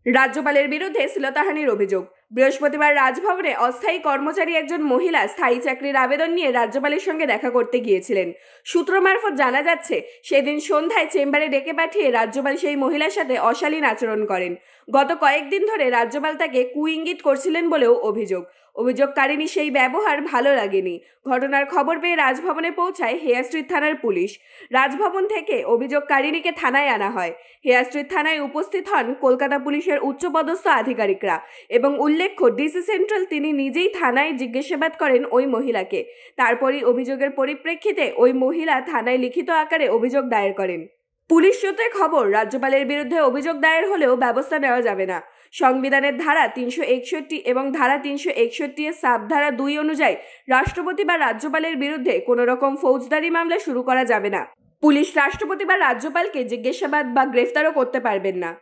রাজ্যপালের বিরুদ্ধে শ্লীলতাহানির অভিযোগ। বৃহস্পতিবার রাজভবনে অস্থায়ী কর্মচারী একজন মহিলা স্থায়ী চাকরির আবেদন নিয়ে রাজ্যপালের সঙ্গে দেখা করতে গিয়েছিলেন। সূত্র মারফত জানা যাচ্ছে, সেদিন সন্ধ্যায় চেম্বারে ডেকে পাঠিয়ে রাজ্যপাল সেই মহিলার সাথে অশালীন আচরণ করেন। গত কয়েকদিন ধরে রাজ্যপাল তাকে কুইঙ্গিত করছিলেন বলেও অভিযোগ। অভিযোগকারিনী সেই ব্যবহার ভালো লাগেনি। ঘটনার খবর পেয়ে রাজভবনে পৌঁছায় হেয়ার স্ট্রিট থানার পুলিশ। রাজভবন থেকে অভিযোগকারিনীকে থানায় আনা হয়। হেয়ার স্ট্রিট থানায় উপস্থিত হন কলকাতা পুলিশের উচ্চপদস্থ আধিকারিকরা এবং উল্লেখ্য, ডিসি সেন্ট্রাল তিনি নিজেই থানায় জিজ্ঞাসাবাদ করেন ওই মহিলাকে। তারপরই অভিযোগের পরিপ্রেক্ষিতে ওই মহিলা থানায় লিখিত আকারে অভিযোগ দায়ের করেন। পুলিশ সূত্রে খবর, রাজ্যপালের বিরুদ্ধে অভিযোগ দায়ের হলেও ব্যবস্থা নেওয়া যাবে না। সংবিধানের ধারা 361 এবং ধারা 361 এর সাবধারা 2 অনুযায়ী রাষ্ট্রপতি বা রাজ্যপালের বিরুদ্ধে কোনো রকম ফৌজদারি মামলা শুরু করা যাবে না। পুলিশ রাষ্ট্রপতি বা রাজ্যপালকে জিজ্ঞাসাবাদ বা গ্রেফতারও করতে পারবেন না।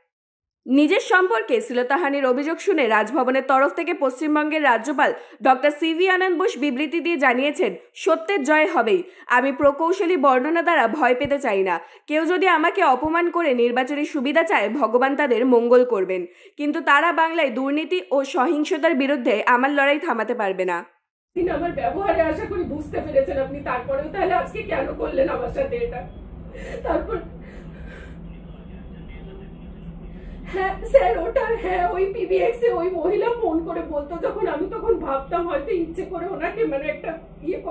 নিজের সম্পর্কে শ্লীলতাহানির অভিযোগ শুনে রাজভবনের তরফ থেকে পশ্চিমবঙ্গের রাজ্যপাল ডক্টর সিভি আনন্দ বোস বিবৃতি দিয়ে জানিয়েছেন, সত্যের জয় হবেই। আমি প্রকৌশলী বর্ণনা দ্বারা ভয় পেতে চাই না। কেউ যদি আমাকে অপমান করে নির্বাচনী সুবিধা চায়, ভগবান তাদের মঙ্গল করবেন, কিন্তু তারা বাংলায় দুর্নীতি ও সহিংসতার বিরুদ্ধে আমার লড়াই থামাতে পারবে না। আমার ব্যবহারে আশা করি বুঝতে পেরেছেন আপনি। তারপরেও তাহলে আজকে কেন করলেন আমার সাথে এটা? তারপর হ্যাঁ স্যার, ওটা হ্যাঁ ওই পিবিএক্স এ ওই মহিলা ফোন করে বলতো, যখন আমি তখন ভাবতাম হয়তো ইচ্ছে করে ওনাকে মানে একটা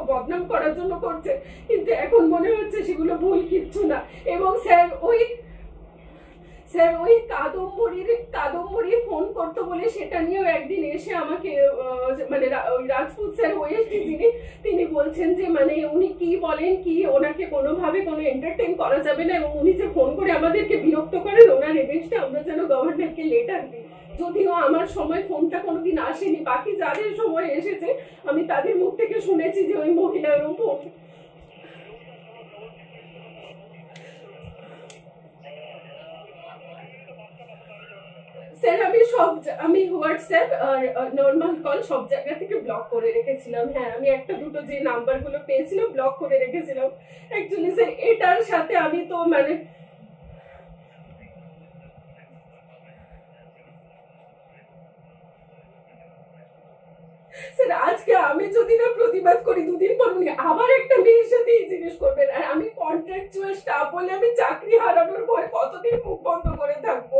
বদনাম করার জন্য করছে, কিন্তু এখন মনে হচ্ছে সেগুলো ভুল কিচ্ছু না। এবং স্যার ওই কাদম্বরী ফোন করতো বলে সেটা নিয়েও একদিন এসে আমাকে মানে ওই রাজপুত স্যার ওএসডি তিনি বলছেন যে মানে উনি কি বলেন কি, ওনাকে কোনোভাবে কোনো এন্টারটেইন করা যাবে না, এবং উনি যে ফোন করে আমাদেরকে বিরক্ত করেন, ওনার এগেইনস্টে আমরা যেন গভর্নরকে লেটার দিই। যদিও আমার সময় ফোনটা কোনোদিন আসেনি, বাকি যাদের সময় এসেছে আমি তাদের মুখ থেকে শুনেছি যে ওই মহিলার উপর স্যার আমি হোয়াটসঅ্যাপ আর নর্মাল কল সব জায়গা থেকে ব্লক করে রেখেছিলাম। হ্যাঁ, আমি একটা দুটো যে নাম্বারগুলো পেয়েছিলাম ব্লক করে রেখেছিলাম। অ্যাকচুয়ালি স্যার এটার সাথে আমি তো মানে স্যার আজকে আমি যদি না প্রতিবাদ করি, দুদিন পর উনি আবার একটা মেয়ের সাথে এই জিনিস করবেন, আর আমি কন্ট্রাকচুয়াল স্টাফ বলে আমি চাকরি হারানোর ভয় কতদিন মুখ বন্ধ করে থাকবো?